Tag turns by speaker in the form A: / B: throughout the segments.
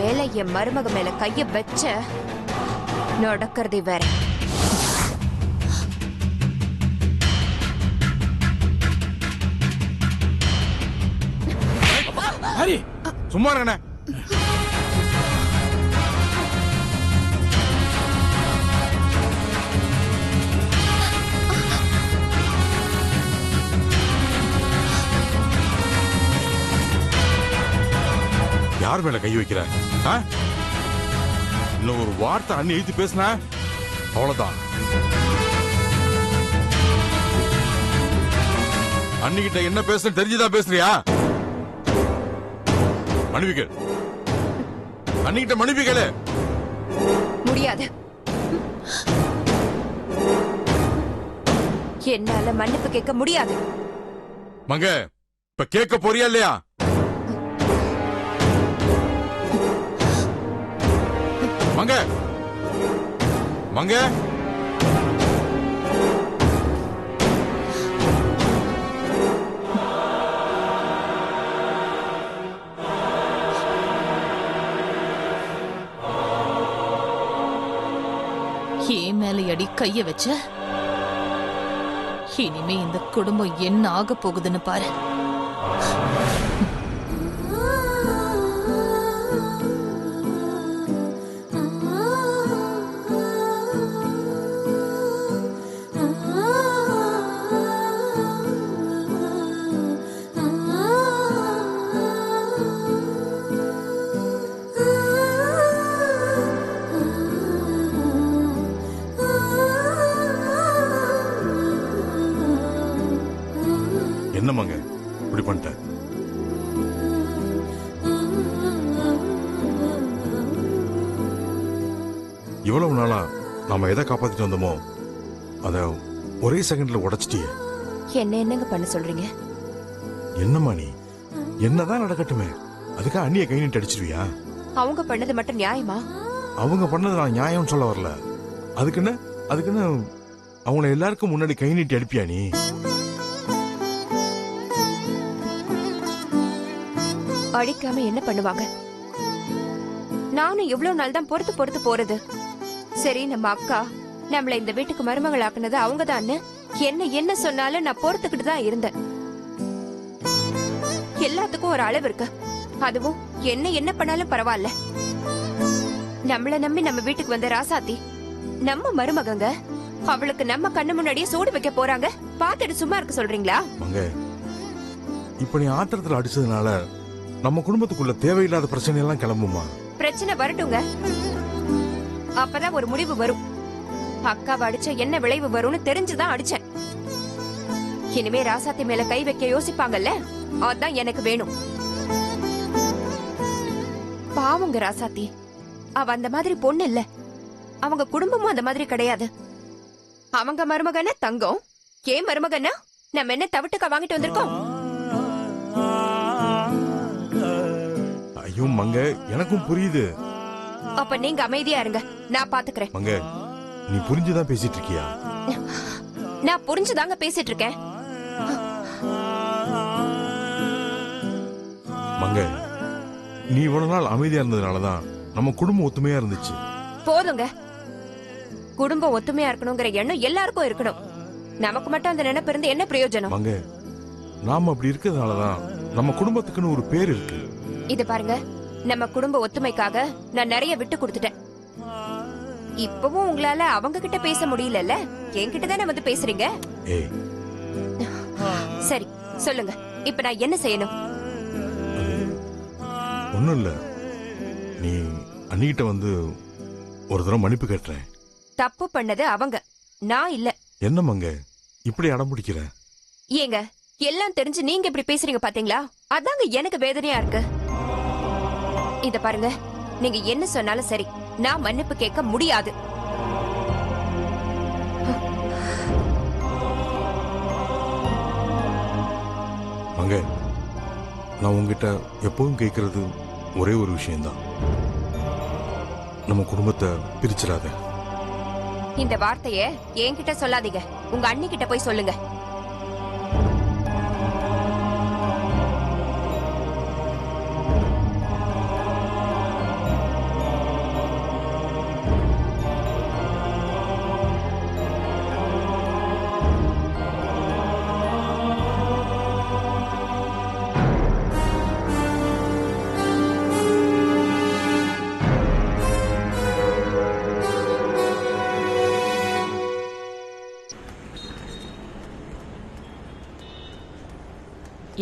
A: மேல என் மருமக மேல கைய வச்ச நடக்கிறதே வேற.
B: ஹரி சும்மா இருங்கண்ணே. யார் மேல கை வைக்கிற? இன்னும் ஒரு வார்த்தை அண்ணி எழுதி பேசின அவ்வளவுதான். அன்னிகிட்ட என்ன பேசுற தெரிஞ்சுதான் பேசுறியா? மன்னிப்புகள் அன்னிகிட்ட மன்னிப்புகளே.
A: முடியாது. என்னால மன்னிப்பு கேட்க முடியாது.
B: மங்க இப்ப கேட்க போறியா இல்லையா? மங்க மங்க
C: ஏன் மேல அடி கைய வச்ச? இனிமே இந்த குடும்பம் என்ன ஆக போகுதுன்னு பாரு.
B: என்னமாங்க இப்படி பண்ணிட்ட? இவ்வளவு நாளா நாம எதை காப்பாத்திட்டு வந்தோமோ அத ஒரே செகண்ட்ல உடைச்சிட்டியே.
A: என்னங்க பண்ண சொல்றீங்க?
B: என்னம்மா நீ? என்னதான் நடக்கட்டுமே, அதுக்காக அண்ணிய கை நீட்டு அடிச்சிருவியா?
A: அவங்க பண்ணது மட்டும் நியாயமா?
B: அவங்க பண்ணது நான் நியாயம் சொல்ல வரல. அதுக்குன்னு அவங்கள எல்லாருக்கும் முன்னாடி கை நீட்டி அடிப்பியா நீ?
A: அடிக்காம என்ன பண்ணுவாங்க? நானும் எவ்வளவு நாள் தான் பொறுத்து போறது. சரி, நம்ம அக்கா நம்மள இந்த வீட்டுக்கு மருமகள் ஆக்குனது அவங்கதான். என்ன சொன்னாலும் நான் பொறுத்துக்கிட்டு தான் இருந்தேன். எல்லாத்துக்கும் ஒரு அளவு இருக்கு. அதுவும் என்ன பண்ணாலும் பரவாயில்ல. நம்மள நம்பி நம்ம வீட்டுக்கு வந்த ராசாத்தி நம்ம மருமகங்க. அவளுக்கு நம்ம கண்ணு முன்னாடியே சூடு வைக்க போறாங்க. பாத்துட்டு சும்மா இருக்க சொல்றீங்களா?
B: இப்ப நீ ஆத்திரத்துல அடிச்சதுனால நம்ம குடும்பத்துக்குள்ள தேவையில்லாத பிரச்சனை எல்லாம் கிளம்புமா?
A: பிரச்சனை வரட்டுங்க, அப்பதான் ஒரு முடிவு வரும். அக்காவை அடிச்ச என்ன விளைவு வரும்னு தெரிஞ்சுதான் அடிச்சேன். இனிமே ராசாத்தி மேல கை வைக்க யோசிப்பாங்கல்ல, அதான் எனக்கு வேணும். பாவங்க ராசாத்தி, அவ அந்த மாதிரி பொண்ணு இல்ல. அவங்க குடும்பமும் அந்த மாதிரி கிடையாது. அவங்க மருமகன தங்கம், ஏன் மருமகனா நம்ம என்ன தவிட்டுக்கா வாங்கிட்டு வந்திருக்கோம்?
B: ஐயோ மங்க, எனக்கும் புரியுது.
A: அப்ப நீங்க அமைதியா இருங்க, நான் பாத்துக்கிறேன்.
B: மங்க, நீ புரிஞ்சுதான் பேசிட்டு இருக்கியா?
A: நான் புரிஞ்சுதாங்க பேசிட்டு இருக்கேன்.
B: மங்க, நீ இவ்வளவு நாள் அமைதியா இருந்ததுனாலதான் நம்ம குடும்பம் ஒத்துமையா இருந்துச்சு.
A: போதுங்க, குடும்பம் ஒத்துமையா இருக்கணுங்கிற எண்ணம் எல்லாருக்கும் இருக்கணும். நமக்கு மட்டும் அந்த நினைப்பு இருந்து என்ன பிரயோஜனம்?
B: மங்க, நாம அப்படி இருக்கிறதுனாலதான் நம்ம குடும்பத்துக்குன்னு ஒரு பேர் இருக்கு.
A: இது பாருங்க, நம்ம குடும்ப ஒத்துமைக்காக நான் நிறைய விட்டு கொடுத்துட்டேன். இப்பவும் உங்களால அவங்க கிட்ட பேச முடியல, என்கிட்ட தானே வந்து பேசுறீங்க. சரி சொல்லுங்க, இப்ப நான் என்ன செய்யணும்?
B: ஒண்ணும் இல்ல, நீ அண்ணிகிட்ட வந்து ஒரு தடவை மன்னிப்பு கேட்டுறேன்.
A: தப்பு பண்ணது அவங்க, நான் இல்ல.
B: என்ன மங்க இப்படி அடம் பிடிக்கிற?
A: ஏங்க, எல்லாம் தெரிஞ்சு நீங்க இப்படி பேசுறீங்க பாத்தீங்களா? அதாங்க எனக்கு வேதனையா இருக்கு. இத பாருங்க, நீங்க என்ன சொன்னாலும் சரி, நான் மன்னிப்பு கேட்க முடியாது.
B: மங்க, நான் உங்ககிட்ட எப்பவும் கேட்கறது ஒரே ஒரு விஷயம்தான். நம்ம குடும்பத்தை பிரிச்சிடாத.
A: இந்த வார்த்தைய என்கிட்ட சொல்லாதீங்க, உங்க அண்ணி கிட்ட போய் சொல்லுங்க.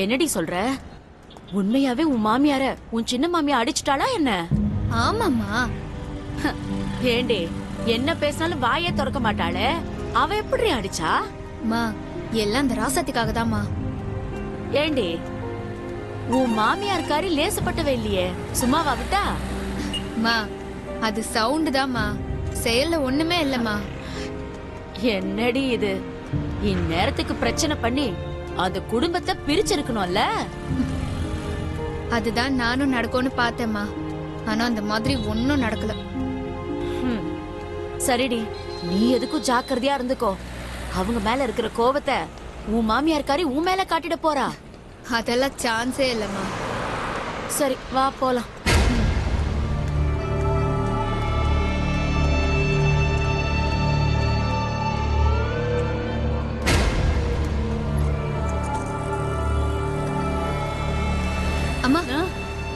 D: என்னடி சொல்ற? உண்மையாவே உன் மாமியார உன் சின்ன மாமியா அடிச்சுட்டாளா என்ன?
E: ஆமாம்மா.
D: ஏண்டி என்ன பேசினாலும் வாயே திறக்க மாட்டாளே, அவ எப்படி அடிச்சா?
E: மா எல்லாம் அந்த ராசாத்திக்காக தான்மா.
D: ஏண்டி உன் மாமியாருக்காரி லேசுப்பட்டவே இல்லையே, சும்மாவா விட்டா?
E: மா அது சவுண்ட் தான்மா, செயல்ல ஒண்ணுமே இல்லம்மா.
D: என்னடி இது, இந்நேரத்துக்கு பிரச்சனை பண்ணி அந்த குடும்பத்தை பிரிச்சிருக்கணும்ல.
E: அதுதான் நானும் நடக்கும்னு பார்த்தேம்மா. ஆனா அந்த மாதிரி ஒன்னும் நடக்கல.
D: ஹம். சரிடி, நீ எதுக்கும் ஜாக்கிரதையா இருந்துக்கோ. அவங்க மேல இருக்கிற கோவத்தை உன் மாமியார்காரி உன் மேல காட்டிட போறா.
E: அதெல்லாம் சான்ஸே இல்லம்மா.
D: சரி வா போலாம்.
E: அம்மா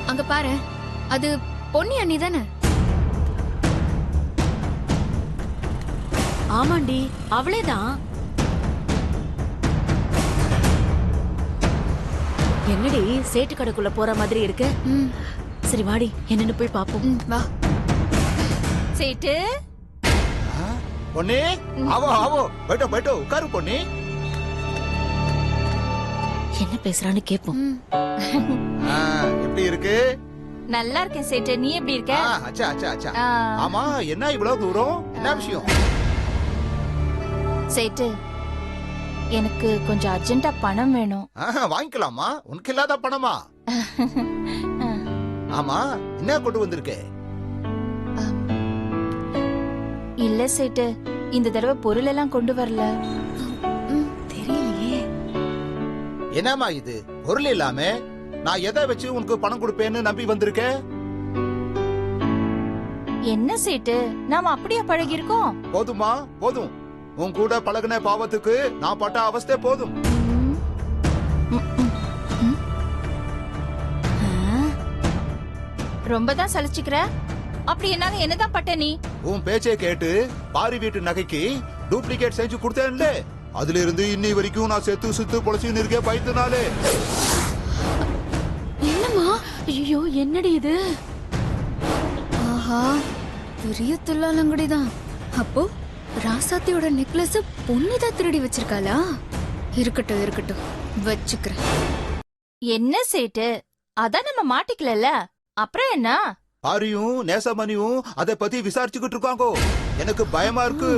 E: அங்க பாரு, அது பொன்னி அண்ணி தானே?
D: ஆமாண்டி, அவளேதான். என்னடி சேட்டு கடைக்குள்ள போற மாதிரி இருக்கு?
E: ம்,
D: சரி வாடி, என்னன்னு போய் பாப்போம்.
E: வா.
C: சேட்டு
F: பொன்னி, ஆவோ ஆவோ, போயிட்டோ போயிட்டோ, உட்காரு பொன்னி.
D: என்ன பேசுறான்னு கேப்போம்.
E: ம்.
F: எப்படி இருக்கு?
C: நல்லா இருக்கேன் சேட்டு, நீ எப்படி இருக்க?
F: அச்சா அச்சா அச்சா.
C: ஆ.
F: ஆமா, என்ன இவ்வளவு தூரம்? என்ன விஷயம்?
C: சேட்டு, எனக்கு கொஞ்சம் அர்ஜென்ட்டா பணம் வேணும்.
F: வாங்கிக்கலாமா? உனக்கு இல்லாத பணமா? ஆமா, என்ன கொண்டு வந்திருக்க?
C: இல்ல சேட்டு, இந்த தடவை பொருள் எல்லாம் கொண்டு வரல.
E: தெரியலையே.
F: என்னமா இது, பொருள் இல்லாம நான் எதை வச்சு உனக்கு பணம் கொடுப்பேன்னு நம்பி வந்திருக்க?
C: என்ன சேட்டு, நாம அப்படியே பழகி இருக்கோம்.
F: போதுமா போதும், உன் கூட பழகுன பாவத்துக்கு நான் பட்ட அவஸ்தை போதும்.
C: ரொம்ப தான் சலிச்சுக்கிற. அப்படி என்னால என்னதான் பட்ட நீ?
F: உன் பேச்சை கேட்டு பாரி வீட்டு நகைக்கு டூப்ளிகேட் செஞ்சு கொடுத்தேன்ல, அதுல இருந்து இன்னி வரைக்கும் நான் செத்து சுத்து பொழைச்சுன்னு இருக்கேன் பயத்துனாலே.
D: என்னம்மா? ஐயோ என்னடி இது?
E: ஆஹா, பெரிய துல்லாலங்குடிதான். அப்போ ராசாத்தியோட நெக்லஸ் பொன்னிதான் திருடி வச்சிருக்காளா? இருக்கட்டும் இருக்கட்டும், வச்சுக்கிறேன்.
C: என்ன சேட்டு, அதான் நம்ம மாட்டிக்கல, அப்புறம் என்ன?
F: பாரியும் நேசமணியும் அதை பத்தி விசாரிச்சுக்கிட்டு இருக்காங்கோ. எனக்கு பயமா இருக்கு.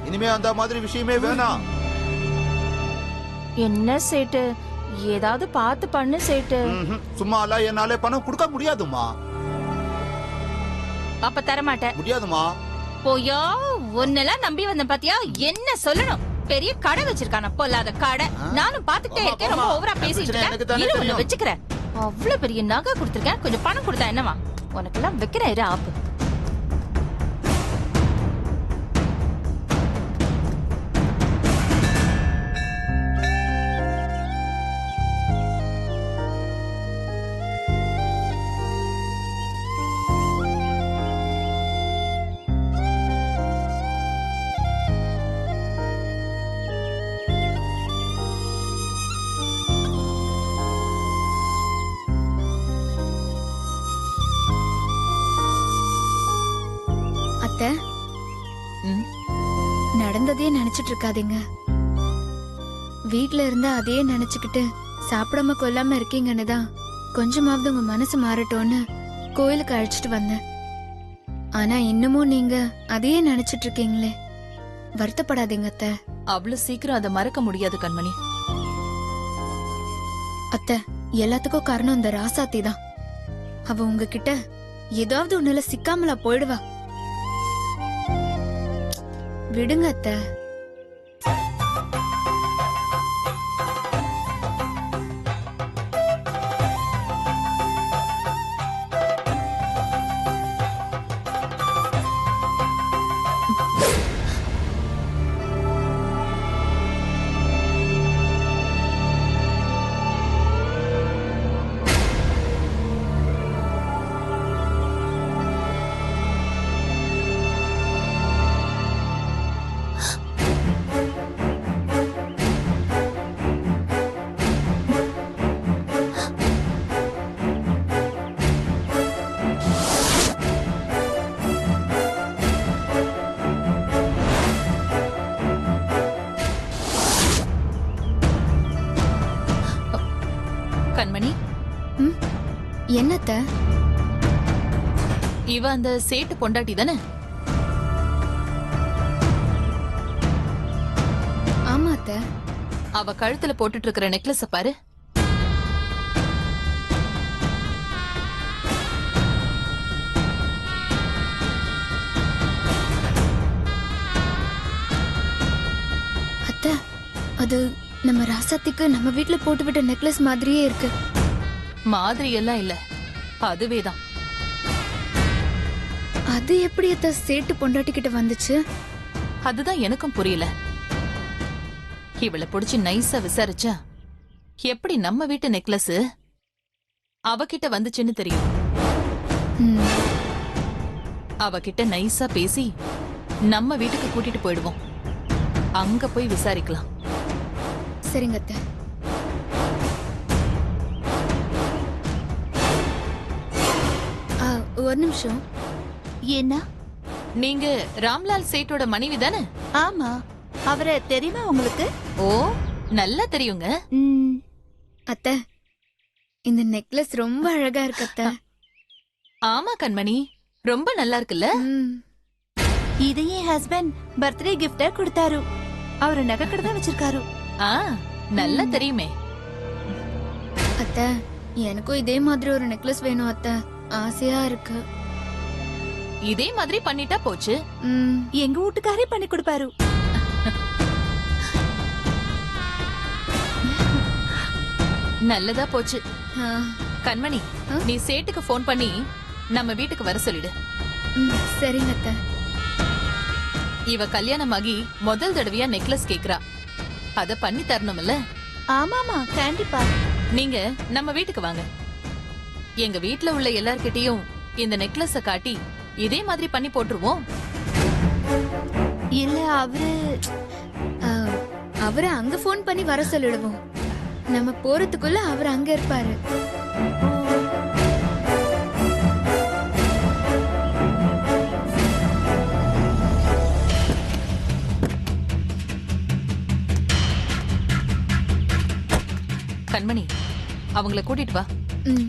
F: இனிமே அந்த மாதிரி விஷயமே வேணாம்.
C: என்ன சேட்டு, ஏதாவது பார்த்து பண்ணு சேட்டு.
F: சும்மா எல்லாம் என்னால பணம் கொடுக்க முடியாதுமா.
C: அப்ப தரமாட்டேன்.
F: முடியாதுமா.
C: போயா, உன்னெல்லாம் நம்பி வந்த பாத்தியா? என்ன சொல்லணும்? பெரிய கடை வச்சிருக்கான, பொல்லாத கடை. நானும் பாத்துக்கிட்டே இருக்கேன், ரொம்ப ஓவரா பேசிட்டு இருக்கேன். இரு, உன்னை வச்சுக்கிறேன். அவ்வளவு பெரிய நகை கொடுத்திருக்கேன், கொஞ்சம் பணம் கொடுத்தா என்னவா? உனக்கெல்லாம் வைக்கிறேன் இரு ஆப்பு.
E: அத்தை, நடந்ததே நினைச்சிட்டு இருக்காதீங்க. வீட்ல இருந்தா அதே நினைச்சுக்கிட்டு சாப்பிடாம கொல்லாம இருக்கீங்கன்னு தான் கொஞ்சமாவது உங்க மனசு மாறட்டும்னு கோயிலுக்கு அழைச்சிட்டு வந்தேன். ஆனா இன்னமும் நீங்க அதையே நினைச்சிட்டு இருக்கீங்களே, வருத்தப்படாதீங்க அத்தை.
C: அவ்வளவு சீக்கிரம் அதை மறக்க முடியாது கண்மணி.
E: அத்தை, எல்லாத்துக்கும் காரணம் இந்த ராசாத்தி தான். அவ உங்ககிட்ட ஏதாவது ஒண்ணுல சிக்காமலா போயிடுவா. விடுங்க அத்தை. அத்தை?
C: இவ அந்த சேட்டு பொண்டாட்டி தானே?
E: ஆமா அத்தை.
C: அவ கழுத்துல போட்டுட்டு இருக்கிற நெக்லஸ பாரு.
E: அத்தை, அது நம்ம ராசாத்திக்கு நம்ம வீட்ல போட்டு விட்ட நெக்லஸ் மாதிரியே இருக்கு.
C: மாதிரி எல்லாம் இல்ல, அதுவேதான்.
E: அது எப்படி அத்தை சேட்டு பொண்டாட்டி கிட்ட வந்துச்சு?
C: அதுதான் எனக்கும் புரியல. இவளை புடிச்சு நைஸா விசாரிச்சா எப்படி நம்ம வீட்டு நெக்லஸ் அவகிட்ட வந்துச்சுன்னு தெரியும்.
E: ம்,
C: அவகிட்ட நைஸா பேசி நம்ம வீட்டுக்கு கூட்டிட்டு போயிடுவோம். அங்க போய் விசாரிக்கலாம்.
E: சரிங்க அத்தை. ஒரு நிமிஷம்.
G: என்ன?
C: நீங்க ராம்லால் சேட்டோட மனைவி தானே?
G: ஆமா, அவரை தெரியுமா உங்களுக்கு?
C: ஓ, நல்லா தெரியுங்க.
G: ம்,
E: அத்தை, இந்த நெக்லஸ் ரொம்ப அழகா இருக்கு அத்தை.
C: ஆமா கண்மணி, ரொம்ப நல்லா இருக்குல்ல?
E: ம்,
G: இது என் ஹஸ்பண்ட் பர்த்டே கிஃப்டா கொடுத்தாரு. அவரு நகை கடை தான் வச்சிருக்காரு.
C: ஆ, நல்லா தெரியுமே.
E: அத்தை, எனக்கும் இதே மாதிரி ஒரு நெக்லஸ் வேணும் அத்தை. ஆசையா இருக்கு.
C: இதே மாதிரி பண்ணிட்டா போச்சு.
E: ம்,
G: எங்க வீட்டுக்காரே பண்ணி கொடுப்பாரு.
C: நல்லதா போச்சு.
E: ஆ,
C: கண்மணி, நீ சேட்டுக்கு ஃபோன் பண்ணி நம்ம வீட்டுக்கு வர சொல்லிடு.
E: ம், சரிங்க அத்தை.
C: இவ கல்யாணமாகி முதல் தடவையா நெக்லஸ் கேக்குறா. அத பண்ணி தரணும்ல.
G: ஆமாமா, கண்டிப்பா.
C: நீங்க நம்ம வீட்டுக்கு வாங்க. எங்க வீட்ல உள்ள எல்லார்கிட்டயும் இந்த நெக்லஸ காட்டி இதே மாதிரி பண்ணி போட்டுருவோம்.
G: இல்ல,
E: அவரை அங்க போன் பண்ணி வர சொல்லிடுவோம். நம்ம போறதுக்குள்ள அவர் அங்க இருப்பாரு.
C: கண்மணி, அவங்கள கூட்டிட்டு வா.
E: ம்,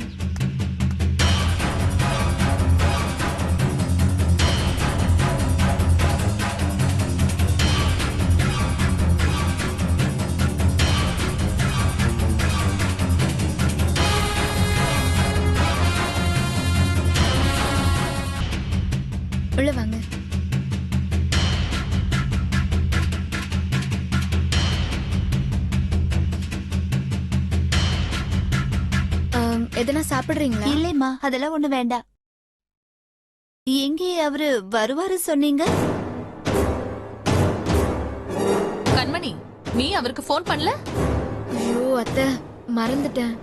E: உள்ள வாங்க. எதனா சாப்பிடுறீங்களா?
G: இல்லைம்மா, அதெல்லாம் ஒண்ணு வேண்டாம். எங்கே அவரு வருவாரு சொன்னீங்க?
C: கண்மணி, நீ அவருக்கு ஃபோன் பண்ணல?
E: ஐயோ அத்தை, மறந்துட்டேன்.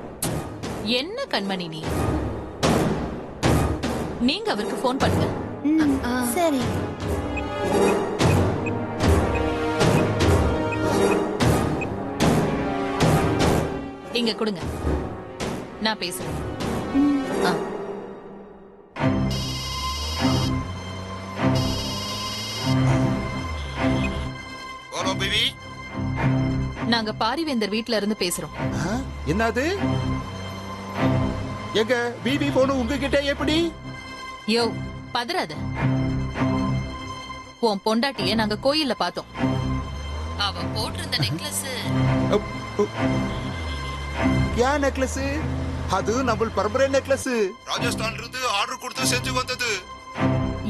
C: என்ன கண்மணி நீ? நீங்க அவருக்கு ஃபோன் பண்ணுங்க.
G: ம்,
E: ஆ.
G: சரி.
C: இங்க கொடுங்க, நான் பேசுறேன்.
G: ம்.
C: ஆ. நாங்க பாரிவேந்தர் வீட்ல இருந்து பேசுறோம்.
F: என்னது? எங்க பிபி போன் உங்ககிட்ட எப்படி?
C: யோ, பதறாத. உன் பொண்டாட்டிய நாங்க கோயில்ல பார்த்தோம். அவ போட்டிருந்த நெக்லஸ்.
F: யா நெக்லஸ்? அது நம்ம பரம்பரை நெக்லஸ். ராஜஸ்தான்ல இருந்து ஆர்டர் கொடுத்து செஞ்சு வந்தது.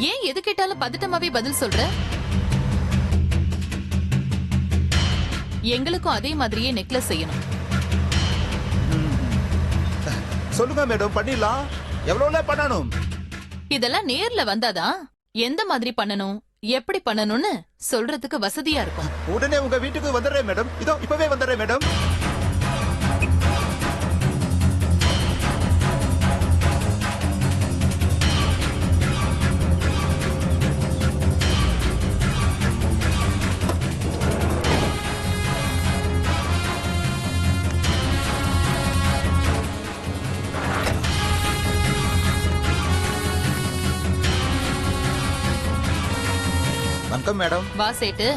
C: ஏன் எது கேட்டாலும் பதட்டமாவே பதில் சொல்ற? எங்களுக்கும் அதே மாதிரியே நெக்லஸ் செய்யணும்.
F: சொல்லுங்க மேடம், பண்ணிடலாம். எவ்வளவுல பண்ணணும்?
C: இதெல்லாம் நேர்ல வந்தாதான் எந்த மாதிரி பண்ணணும், எப்படி பண்ணணும்னு சொல்றதுக்கு வசதியா இருக்கும்.
F: உடனே உங்க வீட்டுக்கு வந்துடுறேன் மேடம். இதோ இப்பவே வந்துடுறேன் மேடம். வணக்கம் மேடம்.
C: வா சேட்டு,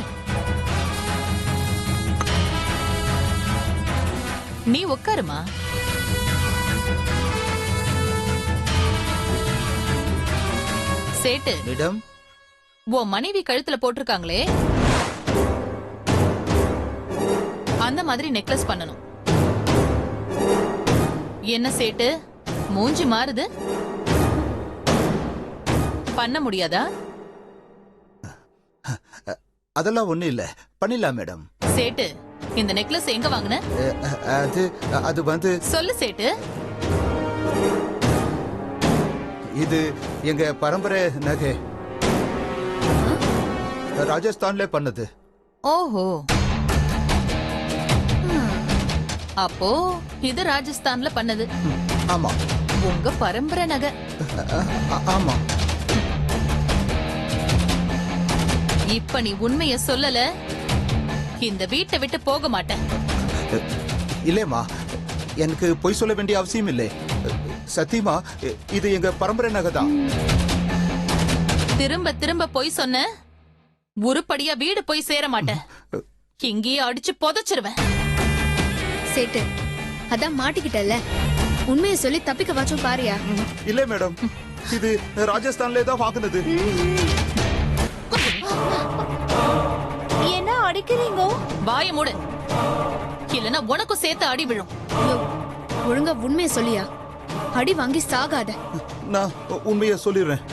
C: நீ உட்காருமா.
H: சேட்டு,
F: மேடம்
H: உன் மனைவி கழுத்துல போட்டிருக்காங்களே அந்த மாதிரி நெக்லஸ் பண்ணணும். என்ன சேட்டு, மூஞ்சி மாறுது? பண்ண முடியாதா?
F: அதெல்லாம் ஒண்ணு இல்ல, பண்ணிடலாம் மேடம்.
H: சேட்டு, இந்த நெக்லஸ் எங்க வாங்குன?
F: அது வந்து
H: சொல்லு சேட்டு.
F: இது எங்க பரம்பரை நகை, ராஜஸ்தான்ல பண்ணது.
H: ஓஹோ, அப்போ இது ராஜஸ்தான்ல பண்ணது.
F: ஆமா.
H: உங்க பரம்பரை நகை.
F: ஆமா.
H: இப்ப நீ உண்மைய சொல்லல, இந்த வீட்டை விட்டு போக மாட்டேன்.
F: இல்லேம்மா, எனக்கு பொய் சொல்ல வேண்டிய அவசியம் இல்லை. சத்தியமா இது எங்க பரம்பரை நகை தான்.
H: திரும்ப திரும்ப பொய் சொன்ன, உருப்படியா வீடு போய் சேர மாட்டேன். இங்கேயே அடிச்சு புதைச்சிருவேன்.
E: சேட்டு, அதான் மாட்டிக்கிட்டல, உண்மையை சொல்லி தப்பிக்க வாச்சும் பாரியா.
F: இல்ல மேடம், இது ராஜஸ்தான்ல தான் வாங்குனது.
G: என்ன அடிக்கிறீங்க?
H: வாய மூடு, இல்லனா உனக்கும் சேர்த்து அடி விழும்.
E: யோ, ஒழுங்கா உண்மையை சொல்லியா, அடி வாங்கி சாகாத.
F: நான் உண்மையை சொல்லிடுறேன்.